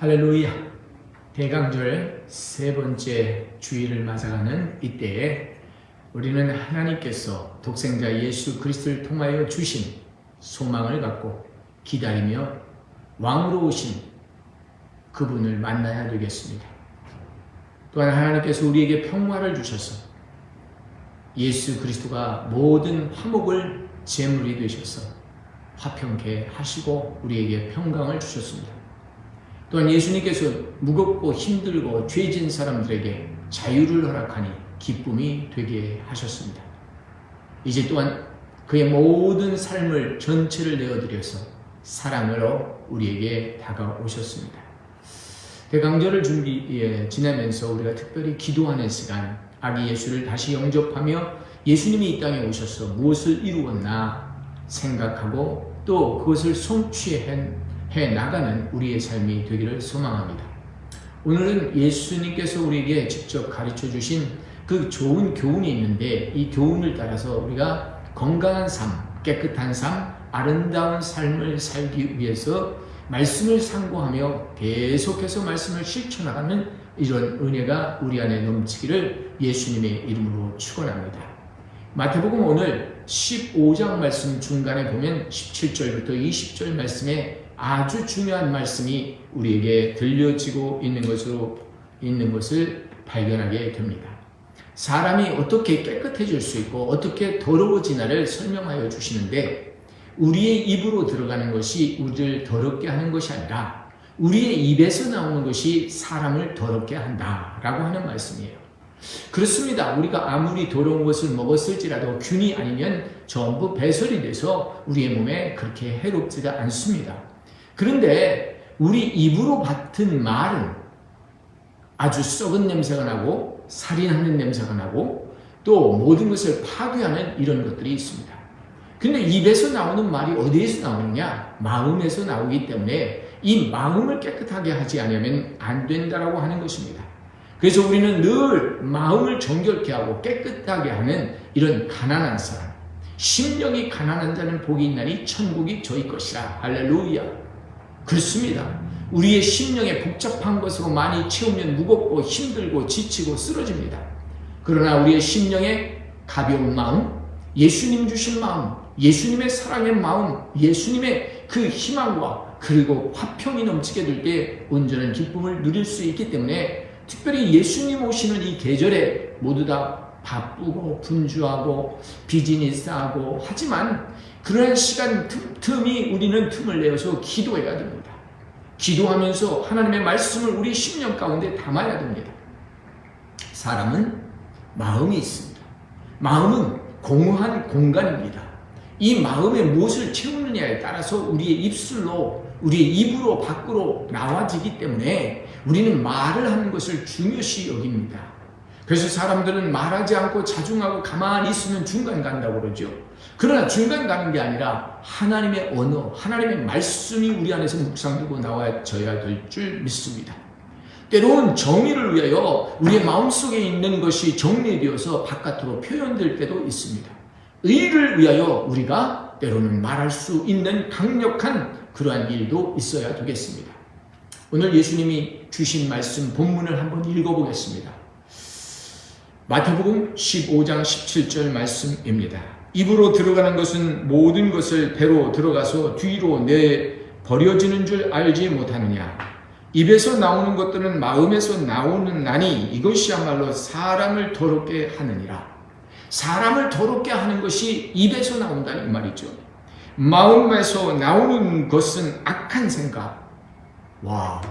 할렐루야. 대강절 세 번째 주일을 맞아가는 이때에 우리는 하나님께서 독생자 예수 그리스도를 통하여 주신 소망을 갖고 기다리며 왕으로 오신 그분을 만나야 되겠습니다. 또한 하나님께서 우리에게 평화를 주셔서 예수 그리스도가 모든 화목을 제물이 되셔서 화평케 하시고 우리에게 평강을 주셨습니다. 또한 예수님께서 무겁고 힘들고 죄진 사람들에게 자유를 허락하니 기쁨이 되게 하셨습니다. 이제 또한 그의 모든 삶을 전체를 내어드려서 사랑으로 우리에게 다가오셨습니다. 대강절을 지나면서 우리가 특별히 기도하는 시간, 아기 예수를 다시 영접하며 예수님이 이 땅에 오셔서 무엇을 이루었나 생각하고 또 그것을 성취해 나가는 우리의 삶이 되기를 소망합니다. 오늘은 예수님께서 우리에게 직접 가르쳐 주신 그 좋은 교훈이 있는데 이 교훈을 따라서 우리가 건강한 삶, 깨끗한 삶, 아름다운 삶을 살기 위해서 말씀을 상고하며 계속해서 말씀을 실천하는 이런 은혜가 우리 안에 넘치기를 예수님의 이름으로 축원합니다. 마태복음 오늘 15장 말씀 중간에 보면 17절부터 20절 말씀에 아주 중요한 말씀이 우리에게 들려지고 있는 것을 발견하게 됩니다. 사람이 어떻게 깨끗해질 수 있고 어떻게 더러워지나를 설명하여 주시는데 우리의 입으로 들어가는 것이 우리를 더럽게 하는 것이 아니라 우리의 입에서 나오는 것이 사람을 더럽게 한다라고 하는 말씀이에요. 그렇습니다. 우리가 아무리 더러운 것을 먹었을지라도 균이 아니면 전부 배설이 돼서 우리의 몸에 그렇게 해롭지가 않습니다. 그런데 우리 입으로 맡은 말은 아주 썩은 냄새가 나고 살인하는 냄새가 나고 또 모든 것을 파괴하는 이런 것들이 있습니다. 그런데 입에서 나오는 말이 어디에서 나오느냐? 마음에서 나오기 때문에 이 마음을 깨끗하게 하지 않으면 안 된다라고 하는 것입니다. 그래서 우리는 늘 마음을 정결케 하고 깨끗하게 하는 이런 가난한 사람, 심령이 가난한 자는 복이 있나니 천국이 저희 것이라. 할렐루야. 그렇습니다. 우리의 심령에 복잡한 것으로 많이 채우면 무겁고 힘들고 지치고 쓰러집니다. 그러나 우리의 심령에 가벼운 마음, 예수님 주신 마음, 예수님의 사랑의 마음, 예수님의 그 희망과 그리고 화평이 넘치게 될 때 온전한 기쁨을 누릴 수 있기 때문에 특별히 예수님 오시는 이 계절에 모두 다 바쁘고 분주하고 비즈니스하고 하지만 그러한 시간 틈이 우리는 틈을 내어서 기도해야 됩니다. 기도하면서 하나님의 말씀을 우리 심령 가운데 담아야 됩니다. 사람은 마음이 있습니다. 마음은 공허한 공간입니다. 이 마음에 무엇을 채우느냐에 따라서 우리의 입술로 우리의 입으로 밖으로 나와지기 때문에 우리는 말을 하는 것을 중요시 여깁니다. 그래서 사람들은 말하지 않고 자중하고 가만히 있으면 중간 간다고 그러죠. 그러나 중간 가는 게 아니라 하나님의 언어, 하나님의 말씀이 우리 안에서 묵상되고 나와져야 될 줄 믿습니다. 때로는 정의를 위하여 우리의 마음속에 있는 것이 정리되어서 바깥으로 표현될 때도 있습니다. 의를 위하여 우리가 때로는 말할 수 있는 강력한 그러한 일도 있어야 되겠습니다. 오늘 예수님이 주신 말씀 본문을 한번 읽어보겠습니다. 마태복음 15장 17절 말씀입니다. 입으로 들어가는 것은 모든 것을 배로 들어가서 뒤로 내버려지는 줄 알지 못하느냐. 입에서 나오는 것들은 마음에서 나오는 나니 이것이야말로 사람을 더럽게 하느니라. 사람을 더럽게 하는 것이 입에서 나온다는 말이죠. 마음에서 나오는 것은 악한 생각. 와.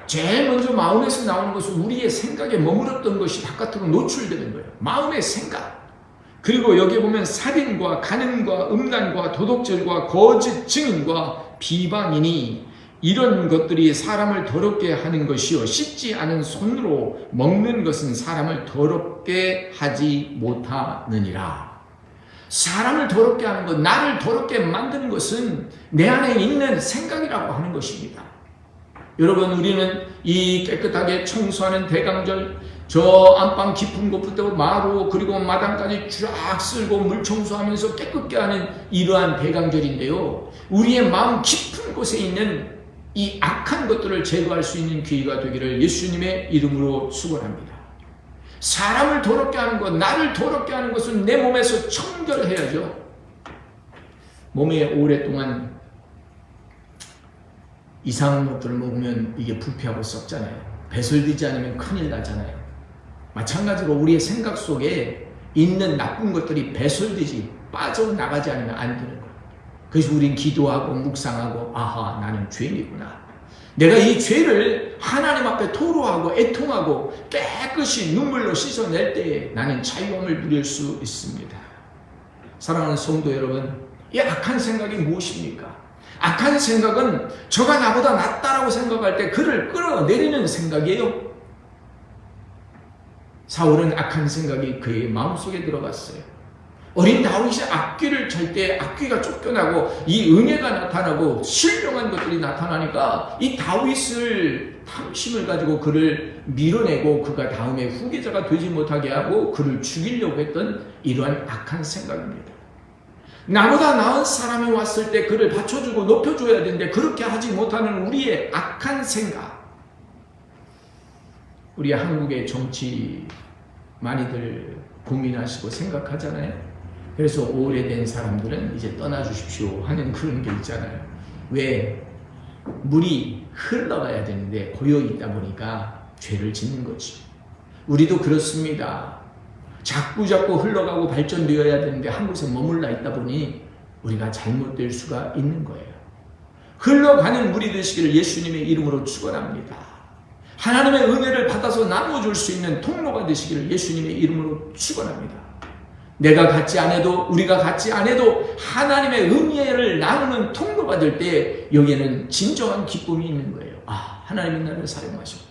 제일 먼저 마음에서 나오는 것은 우리의 생각에 머물렀던 것이 바깥으로 노출되는 거예요. 마음의 생각. 그리고 여기 보면 살인과 간음과 음란과 도덕질과 거짓 증인과 비방이니 이런 것들이 사람을 더럽게 하는 것이요 씻지 않은 손으로 먹는 것은 사람을 더럽게 하지 못하느니라. 사람을 더럽게 하는 것, 나를 더럽게 만드는 것은 내 안에 있는 생각이라고 하는 것입니다. 여러분, 우리는 이 깨끗하게 청소하는 대강절, 저 안방 깊은 곳부터 마루 그리고 마당까지 쫙 쓸고 물 청소하면서 깨끗게 하는 이러한 대강절인데요, 우리의 마음 깊은 곳에 있는 이 악한 것들을 제거할 수 있는 기회가 되기를 예수님의 이름으로 축원합니다. 사람을 더럽게 하는 것, 나를 더럽게 하는 것은 내 몸에서 청결해야죠. 몸에 오랫동안 이상한 것들을 먹으면 이게 부패하고 썩잖아요. 배설되지 않으면 큰일 나잖아요. 마찬가지로 우리의 생각 속에 있는 나쁜 것들이 배설되지 빠져나가지 않으면 안 되는 거예요. 그래서 우린 기도하고 묵상하고 아하 나는 죄인이구나. 내가 이 죄를 하나님 앞에 토로하고 애통하고 깨끗이 눈물로 씻어낼 때에 나는 자유함을 누릴 수 있습니다. 사랑하는 성도 여러분, 이 악한 생각이 무엇입니까? 악한 생각은 저가 나보다 낫다라고 생각할 때 그를 끌어내리는 생각이에요. 사울은 악한 생각이 그의 마음속에 들어갔어요. 어린 다윗이 악귀를 찰 때 악귀가 쫓겨나고 이 은혜가 나타나고 신령한 것들이 나타나니까 이 다윗을 탐심을 가지고 그를 밀어내고 그가 다음에 후계자가 되지 못하게 하고 그를 죽이려고 했던 이러한 악한 생각입니다. 나보다 나은 사람이 왔을 때 그를 받쳐주고 높여줘야 되는데 그렇게 하지 못하는 우리의 악한 생각. 우리 한국의 정치 많이들 고민하시고 생각하잖아요. 그래서 오래된 사람들은 이제 떠나주십시오 하는 그런 게 있잖아요. 왜? 물이 흘러가야 되는데 고여있다 보니까 죄를 짓는 거지. 우리도 그렇습니다. 자꾸 흘러가고 발전되어야 되는데 한 곳에 머물러 있다 보니 우리가 잘못될 수가 있는 거예요. 흘러가는 물이 되시기를 예수님의 이름으로 축원합니다. 하나님의 은혜를 받아서 나눠줄 수 있는 통로가 되시기를 예수님의 이름으로 축원합니다. 내가 갖지 않아도 우리가 갖지 않아도 하나님의 은혜를 나누는 통로가 될 때 여기에는 진정한 기쁨이 있는 거예요. 아, 하나님이 나를 사용하시고.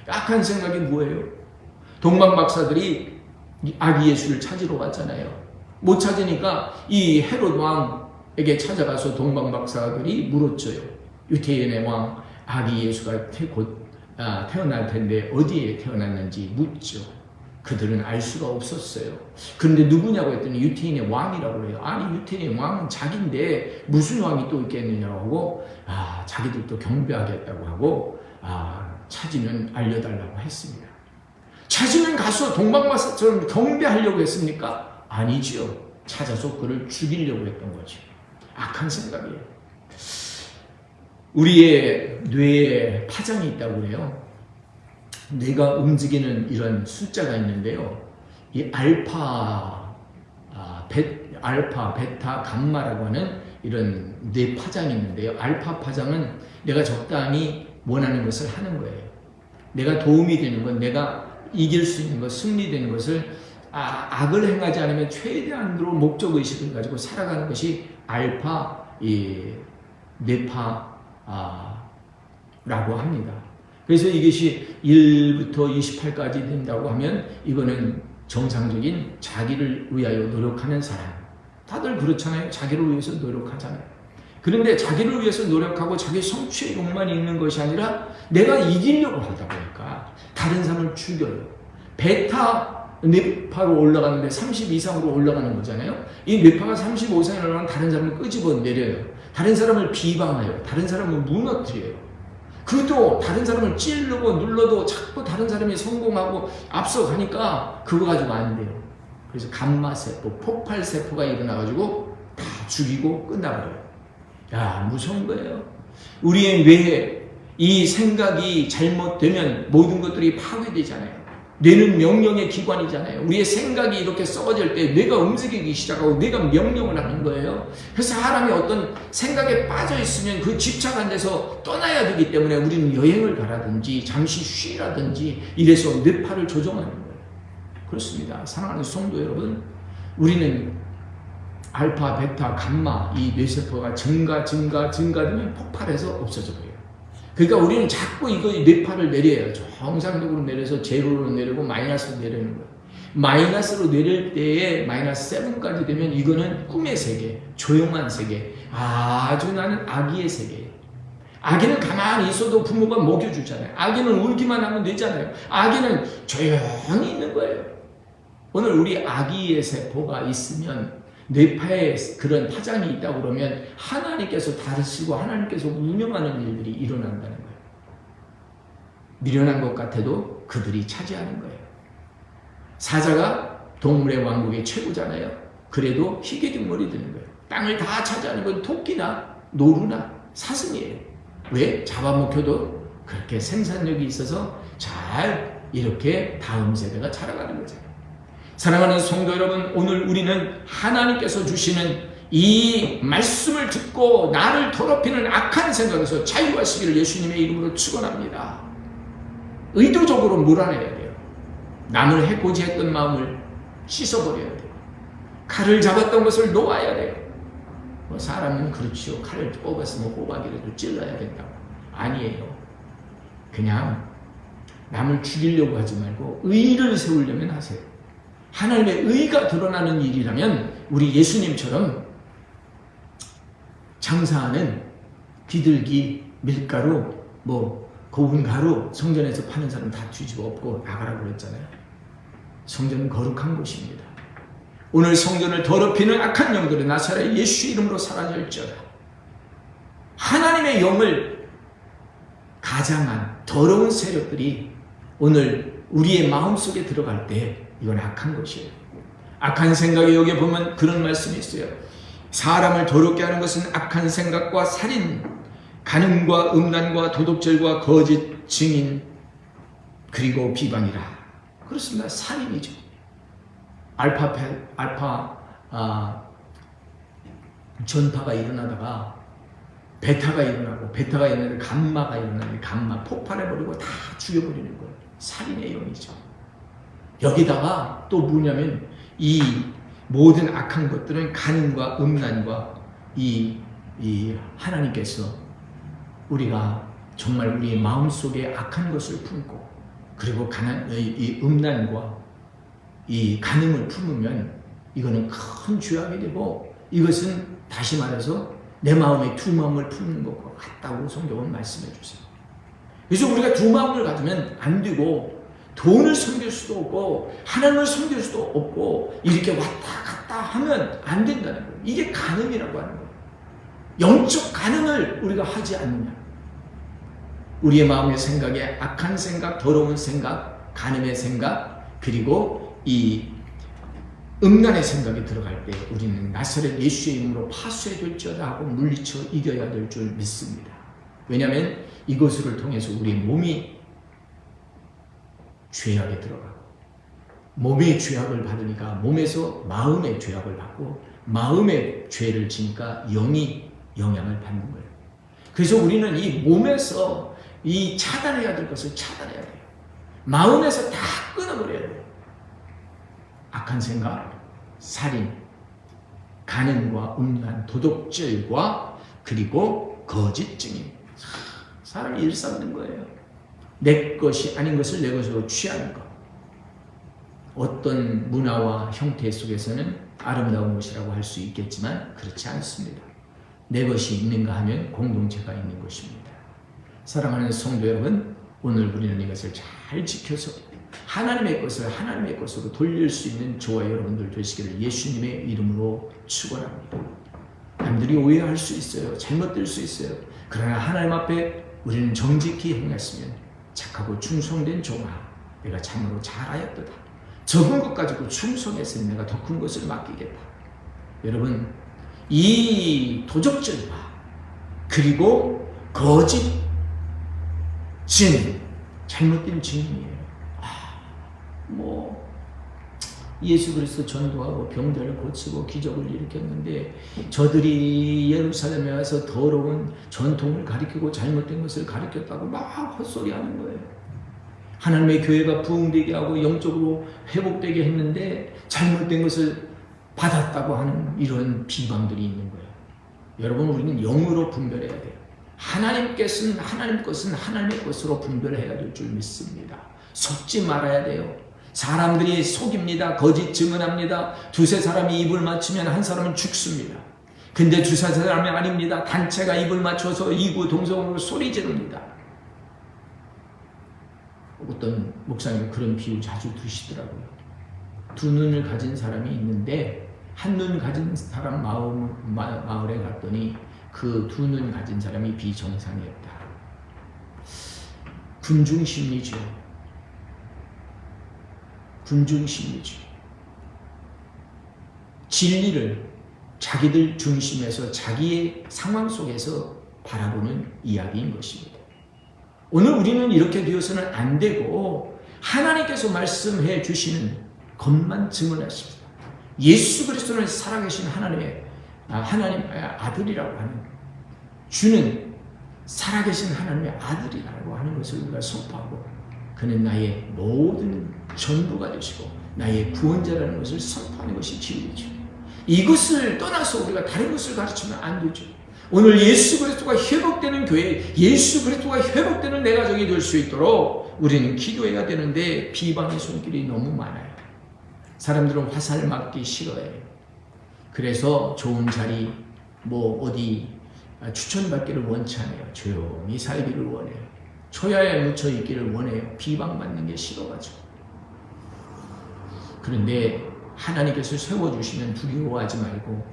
악한 생각이 뭐예요? 동방박사들이 아기 예수를 찾으러 갔잖아요. 못 찾으니까 이 헤롯 왕에게 찾아가서 동방박사들이 물었죠요. 유태인의 왕 아기 예수가 곧 태어날 텐데 어디에 태어났는지 묻죠. 그들은 알 수가 없었어요. 그런데 누구냐고 했더니 유태인의 왕이라고 해요. 아니 유태인의 왕은 자기인데 무슨 왕이 또 있겠느냐고 하고 자기들도 경배하겠다고 하고 찾으면 알려달라고 했습니다. 찾으면 가서 동방박사처럼 경배하려고 했습니까? 아니지요. 찾아서 그를 죽이려고 했던 거죠. 악한 생각이에요. 우리의 뇌에 파장이 있다고 해요. 뇌가 움직이는 이런 숫자가 있는데요. 이 알파, 베타, 감마라고 하는 이런 뇌 파장이 있는데요. 알파 파장은 내가 적당히 원하는 것을 하는 거예요. 내가 도움이 되는 것, 내가 이길 수 있는 것, 승리되는 것을 악을 행하지 않으면 최대한으로 목적의식을 가지고 살아가는 것이 알파, 뇌파라고 합니다. 그래서 이것이 1부터 28까지 된다고 하면 이거는 정상적인 자기를 위하여 노력하는 사람. 다들 그렇잖아요. 자기를 위해서 노력하잖아요. 그런데 자기를 위해서 노력하고 자기 성취의 욕망이 있는 것이 아니라 내가 이기려고 하다 보니까 다른 사람을 죽여요. 베타 뇌파로 올라가는데 30 이상으로 올라가는 거잖아요. 이 뇌파가 35 이상으로 올라가면 다른 사람을 끄집어 내려요. 다른 사람을 비방해요. 다른 사람을 무너뜨려요. 그것도 다른 사람을 찌르고 눌러도 자꾸 다른 사람이 성공하고 앞서가니까 그거 가지고 안 돼요. 그래서 감마세포, 폭발세포가 일어나가지고 다 죽이고 끝나버려요. 야, 무서운 거예요. 우리의 뇌에 이 생각이 잘못되면 모든 것들이 파괴되잖아요. 뇌는 명령의 기관이잖아요. 우리의 생각이 이렇게 썩어질 때 뇌가 움직이기 시작하고 뇌가 명령을 하는 거예요. 그래서 사람이 어떤 생각에 빠져 있으면 그 집착 안 돼서 떠나야 되기 때문에 우리는 여행을 가라든지 잠시 쉬라든지 이래서 뇌파를 조정하는 거예요. 그렇습니다. 사랑하는 성도 여러분, 우리는 알파, 베타, 감마 이 뇌세포가 증가되면 폭발해서 없어져 버려요. 그러니까 우리는 자꾸 이거 뇌파를 내려요. 정상적으로 내려서 제로로 내리고 마이너스로 내리는 거예요. 마이너스로 내릴 때에 마이너스 7까지 되면 이거는 꿈의 세계, 조용한 세계, 아주 나는 아기의 세계예요. 아기는 가만히 있어도 부모가 먹여주잖아요. 아기는 울기만 하면 되잖아요. 아기는 조용히 있는 거예요. 오늘 우리 아기의 세포가 있으면 뇌파에 그런 파장이 있다고 그러면 하나님께서 다루시고 하나님께서 운영하는 일들이 일어난다는 거예요. 미련한 것 같아도 그들이 차지하는 거예요. 사자가 동물의 왕국의 최고잖아요. 그래도 희귀등물이 되는 거예요. 땅을 다 차지하는 건 토끼나 노루나 사슴이에요. 왜? 잡아먹혀도 그렇게 생산력이 있어서 잘 이렇게 다음 세대가 자라가는 거죠. 사랑하는 성도 여러분, 오늘 우리는 하나님께서 주시는 이 말씀을 듣고 나를 더럽히는 악한 생각에서 자유하시기를 예수님의 이름으로 축원합니다. 의도적으로 몰아내야 돼요. 남을 해코지 했던 마음을 씻어버려야 돼요. 칼을 잡았던 것을 놓아야 돼요. 뭐 사람은 그렇지요. 칼을 뽑았으면 호박이라도 찔러야 된다고. 아니에요. 그냥 남을 죽이려고 하지 말고 의를 세우려면 하세요. 하나님의 의가 드러나는 일이라면 우리 예수님처럼 장사하는 비둘기, 밀가루, 고운 가루 성전에서 파는 사람 다 뒤집어 엎고 나가라고 그랬잖아요. 성전은 거룩한 곳입니다. 오늘 성전을 더럽히는 악한 영들은 나사렛 예수 이름으로 사라질지어다. 하나님의 영을 가장한 더러운 세력들이 오늘 우리의 마음속에 들어갈 때 이건 악한 것이에요. 악한 생각에 여기 보면 그런 말씀이 있어요. 사람을 더럽게 하는 것은 악한 생각과 살인, 간음과 음란과 도둑질과 거짓 증인 그리고 비방이라. 그렇습니다. 살인이죠. 전파가 일어나다가 베타가 일어나고 베타가 일어나면 감마가 일어나면 감마 폭발해버리고 다 죽여버리는 거예요. 살인의 영이죠. 여기다가 또 뭐냐면 이 모든 악한 것들은 간음과 음란과 이 하나님께서 우리가 정말 우리의 마음속에 악한 것을 품고 그리고 이 음란과 이 간음을 품으면 이거는 큰 죄악이 되고 이것은 다시 말해서 내 마음에 두 마음을 품는 것과 같다고 성경은 말씀해 주세요. 그래서 우리가 두 마음을 가지면 안 되고 돈을 섬길 수도 없고 하나님을 섬길 수도 없고 이렇게 왔다 갔다 하면 안 된다는 거예요. 이게 간음이라고 하는 거예요. 영적 간음을 우리가 하지 않느냐. 우리의 마음의 생각에 악한 생각, 더러운 생각, 간음의 생각 그리고 이 음란의 생각이 들어갈 때 우리는 나사렛 예수의 이름으로 파수해 될지어다 하고 물리쳐 이겨야 될 줄 믿습니다. 왜냐하면 이것을 통해서 우리 몸이 죄악에 들어가고 몸의 죄악을 받으니까 몸에서 마음의 죄악을 받고 마음의 죄를 지니까 영이 영향을 받는 거예요. 그래서 우리는 이 몸에서 이 차단해야 될 것을 차단해야 돼요. 마음에서 다 끊어버려야 돼요. 악한 생각, 살인, 간음과 음란, 도둑질과 그리고 거짓 증인. 사람이 일삼는 거예요. 내 것이 아닌 것을 내 것으로 취하는 것. 어떤 문화와 형태 속에서는 아름다운 것이라고 할 수 있겠지만 그렇지 않습니다. 내 것이 있는가 하면 공동체가 있는 것입니다. 사랑하는 성도 여러분, 오늘 우리는 이것을 잘 지켜서 하나님의 것을 하나님의 것으로 돌릴 수 있는 저와 여러분들 되시기를 예수님의 이름으로 축원합니다. 남들이 오해할 수 있어요. 잘못될 수 있어요. 그러나 하나님 앞에 우리는 정직히 행했으면 착하고 충성된 종아, 내가 참으로 잘하였도다. 적은 것 가지고 충성했으니 내가 더 큰 것을 맡기겠다. 여러분, 이 도적질과 그리고 거짓 증인, 잘못된 증인이에요. 예수 그리스도 전도하고 병들을 고치고 기적을 일으켰는데 저들이 예루살렘에 와서 더러운 전통을 가리키고 잘못된 것을 가리켰다고 막 헛소리하는 거예요. 하나님의 교회가 부흥되게 하고 영적으로 회복되게 했는데 잘못된 것을 받았다고 하는 이런 비방들이 있는 거예요. 여러분, 우리는 영으로 분별해야 돼요. 하나님 것은 하나님 것은 하나님의 것으로 분별해야 될 줄 믿습니다. 속지 말아야 돼요. 사람들이 속입니다. 거짓 증언합니다. 두세 사람이 입을 맞추면 한 사람은 죽습니다. 근데 두세 사람이 아닙니다. 단체가 입을 맞춰서 이구동성으로 소리 지릅니다. 어떤 목사님이 그런 비유 자주 두시더라고요. 두 눈을 가진 사람이 있는데 한눈 가진 사람 마을에 갔더니 그 두 눈 가진 사람이 비정상이었다. 군중심리죠. 군중심리죠. 진리를 자기들 중심에서 자기의 상황 속에서 바라보는 이야기인 것입니다. 오늘 우리는 이렇게 되어서는 안 되고 하나님께서 말씀해 주시는 것만 증언하십니다. 예수 그리스도는 살아계신 하나님의 아들이라고 하는, 주는 살아계신 하나님의 아들이라고 하는 것을 우리가 선포하고, 그는 나의 모든 전부가 되시고 나의 구원자라는 것을 선포하는 것이 진리죠. 이것을 떠나서 우리가 다른 것을 가르치면 안 되죠. 오늘 예수 그리스도가 회복되는 교회, 예수 그리스도가 회복되는 내 가정이 될 수 있도록 우리는 기도해야 되는데 비방의 손길이 너무 많아요. 사람들은 화살 맞기 싫어해요. 그래서 좋은 자리, 어디 추천받기를 원치 않아요. 조용히 살기를 원해요. 초야에 묻혀 있기를 원해요. 비방받는 게 싫어가지고. 그런데 하나님께서 세워주시면 두려워하지 말고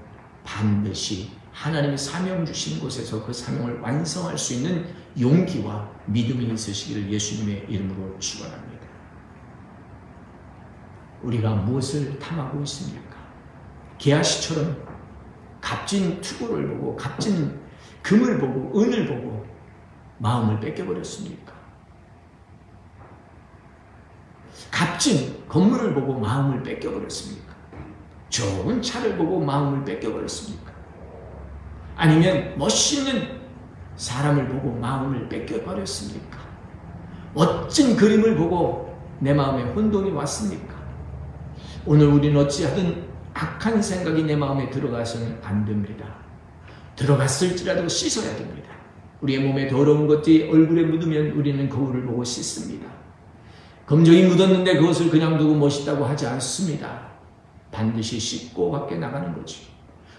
반드시 하나님이 사명 주신 곳에서 그 사명을 완성할 수 있는 용기와 믿음이 있으시기를 예수님의 이름으로 축원합니다. 우리가 무엇을 탐하고 있습니까? 게하시처럼 값진 투구를 보고, 값진 금을 보고, 은을 보고 마음을 뺏겨버렸습니까? 값진 건물을 보고 마음을 뺏겨버렸습니까? 좋은 차를 보고 마음을 뺏겨버렸습니까? 아니면 멋있는 사람을 보고 마음을 뺏겨버렸습니까? 멋진 그림을 보고 내 마음에 혼동이 왔습니까? 오늘 우리는 어찌하든 악한 생각이 내 마음에 들어가서는 안 됩니다. 들어갔을지라도 씻어야 됩니다. 우리의 몸에 더러운 것이 얼굴에 묻으면 우리는 거울을 보고 씻습니다. 검정이 묻었는데 그것을 그냥 두고 멋있다고 하지 않습니다. 반드시 씻고 밖에 나가는 거죠.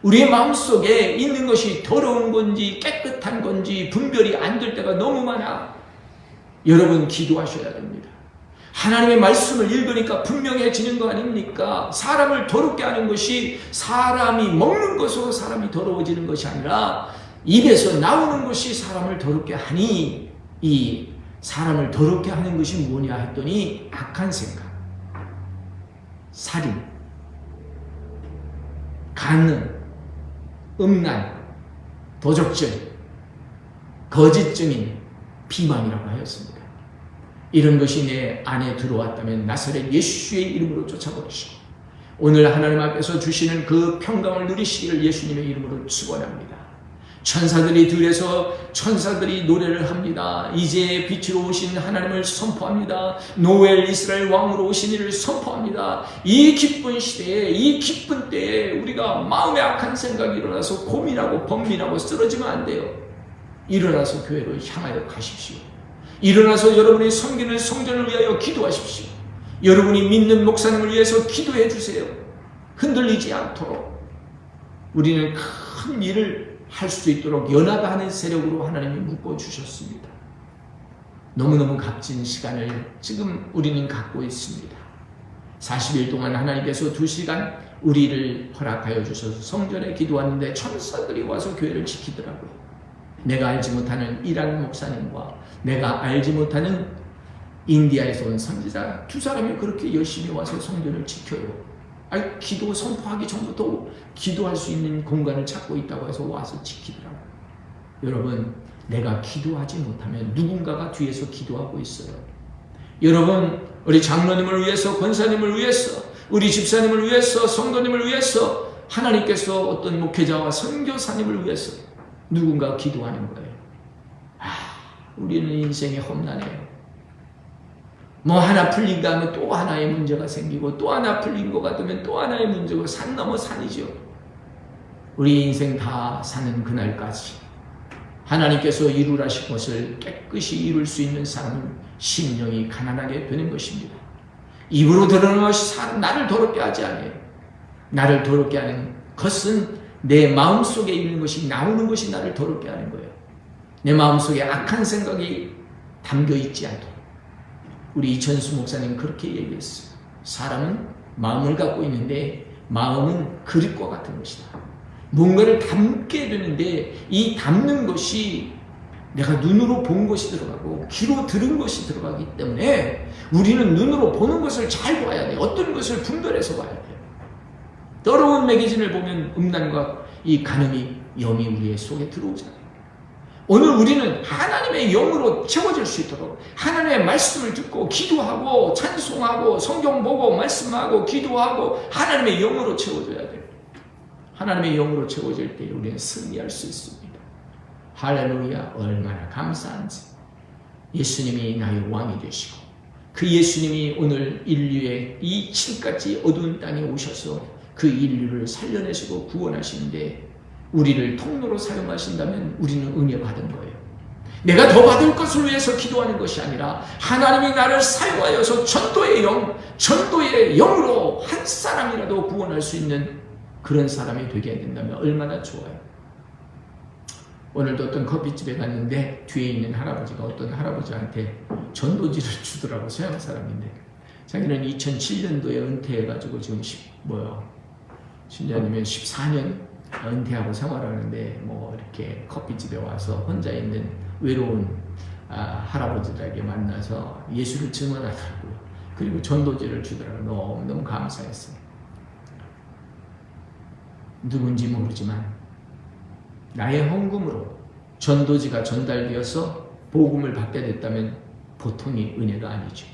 우리의 마음속에 있는 것이 더러운 건지 깨끗한 건지 분별이 안 될 때가 너무 많아. 여러분 기도하셔야 됩니다. 하나님의 말씀을 읽으니까 분명해지는 거 아닙니까? 사람을 더럽게 하는 것이 사람이 먹는 것으로 사람이 더러워지는 것이 아니라 입에서 나오는 것이 사람을 더럽게 하니, 이 사람을 더럽게 하는 것이 뭐냐 했더니 악한 생각, 살인, 간음, 음란, 도적질, 거짓 증인, 비방이라고 하였습니다. 이런 것이 내 안에 들어왔다면 나사렛 예수의 이름으로 쫓아버리시고 오늘 하나님 앞에서 주시는 그 평강을 누리시기를 예수님의 이름으로 축원합니다. 천사들이 들에서 천사들이 노래를 합니다. 이제 빛으로 오신 하나님을 선포합니다. 노엘 이스라엘 왕으로 오신 이를 선포합니다. 이 기쁜 시대에, 이 기쁜 때에 우리가 마음에 악한 생각이 일어나서 고민하고 번민하고 쓰러지면 안 돼요. 일어나서 교회로 향하여 가십시오. 일어나서 여러분이 섬기는 성전을 위하여 기도하십시오. 여러분이 믿는 목사님을 위해서 기도해 주세요. 흔들리지 않도록 우리는 큰 일을 할 수 있도록 연합하는 세력으로 하나님이 묶어주셨습니다. 너무너무 값진 시간을 지금 우리는 갖고 있습니다. 40일 동안 하나님께서 2시간 우리를 허락하여 주셔서 성전에 기도하는데 천사들이 와서 교회를 지키더라고요. 내가 알지 못하는 이란 목사님과 내가 알지 못하는 인디아에서 온 선지자 2사람이 그렇게 열심히 와서 성전을 지켜요. 기도 선포하기 전부터 기도할 수 있는 공간을 찾고 있다고 해서 와서 지키더라고요. 여러분, 내가 기도하지 못하면 누군가가 뒤에서 기도하고 있어요. 여러분, 우리 장로님을 위해서, 권사님을 위해서, 우리 집사님을 위해서, 성도님을 위해서, 하나님께서 어떤 목회자와 선교사님을 위해서 누군가 기도하는 거예요. 우리는 인생이 험난해요. 하나 풀린다 하면 또 하나의 문제가 생기고 또 하나 풀린 것 같으면 또 하나의 문제고 산 넘어 산이죠. 우리 인생 다 사는 그날까지 하나님께서 이루라신 것을 깨끗이 이룰 수 있는 사람은 심령이 가난하게 되는 것입니다. 입으로 드러나는 것이 나를 더럽게 하지 않아요. 나를 더럽게 하는 것은 내 마음속에 있는 것이, 나오는 것이 나를 더럽게 하는 거예요. 내 마음속에 악한 생각이 담겨 있지 않도록. 우리 이천수 목사님 그렇게 얘기했어요. 사람은 마음을 갖고 있는데 마음은 그릇과 같은 것이다. 뭔가를 담게 되는데 이 담는 것이 내가 눈으로 본 것이 들어가고 귀로 들은 것이 들어가기 때문에 우리는 눈으로 보는 것을 잘 봐야 돼. 어떤 것을 분별해서 봐야 돼. 더러운 매거진을 보면 음란과 이 간음이 영이 우리의 속에 들어오잖아요. 오늘 우리는 하나님의 영으로 채워질 수 있도록 하나님의 말씀을 듣고 기도하고 찬송하고 성경 보고 말씀하고 기도하고 하나님의 영으로 채워져야 돼요. 하나님의 영으로 채워질 때 우리는 승리할 수 있습니다. 할렐루야. 얼마나 감사한지. 예수님이 나의 왕이 되시고 그 예수님이 오늘 인류의 이 층까지 어두운 땅에 오셔서 그 인류를 살려내시고 구원하시는데 우리를 통로로 사용하신다면 우리는 은혜 받은 거예요. 내가 더 받을 것을 위해서 기도하는 것이 아니라 하나님이 나를 사용하여서 전도의 영으로 한 사람이라도 구원할 수 있는 그런 사람이 되게 된다면 얼마나 좋아요. 오늘도 어떤 커피집에 갔는데 뒤에 있는 할아버지가 어떤 할아버지한테 전도지를 주더라고. 서양 사람인데 자기는 2007년도에 은퇴해가지고 지금 7년이면 14년 은퇴하고 생활하는데 뭐 이렇게 커피집에 와서 혼자 있는 외로운 할아버지들에게 만나서 예수를 증언하더라고요. 그리고 전도지를 주더라고요. 너무너무 감사했어요. 누군지 모르지만 나의 헌금으로 전도지가 전달되어서 복음을 받게 됐다면 보통의 은혜가 아니죠.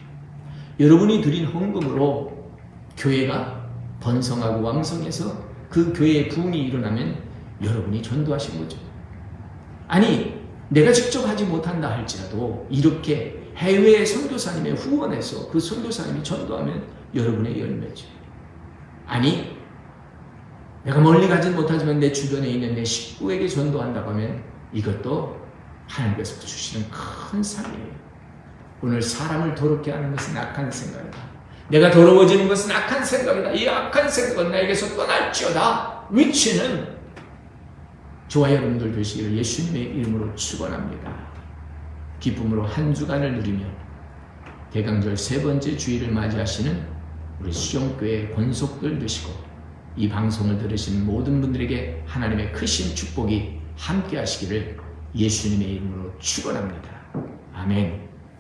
여러분이 드린 헌금으로 교회가 번성하고 왕성해서 그 교회의 부흥이 일어나면 여러분이 전도하신 거죠. 아니 내가 직접 하지 못한다 할지라도 이렇게 해외의 선교사님의 후원해서 그 선교사님이 전도하면 여러분의 열매죠. 아니 내가 멀리 가진 못하지만 내 주변에 있는 내 식구에게 전도한다고 하면 이것도 하나님께서 주시는 큰 상이에요. 오늘 사람을 더럽게 하는 것은 악한 생각이다. 내가 더러워지는 것은 악한 생각이다. 이 악한 생각은 나에게서 떠날지어다. 위치는 저와 여러분들 되시기를 예수님의 이름으로 축원합니다. 기쁨으로 한 주간을 누리며 대강절 3번째 주일을 맞이하시는 우리 수정교회 권속들 되시고 이 방송을 들으신 모든 분들에게 하나님의 크신 축복이 함께 하시기를 예수님의 이름으로 축원합니다. 아멘.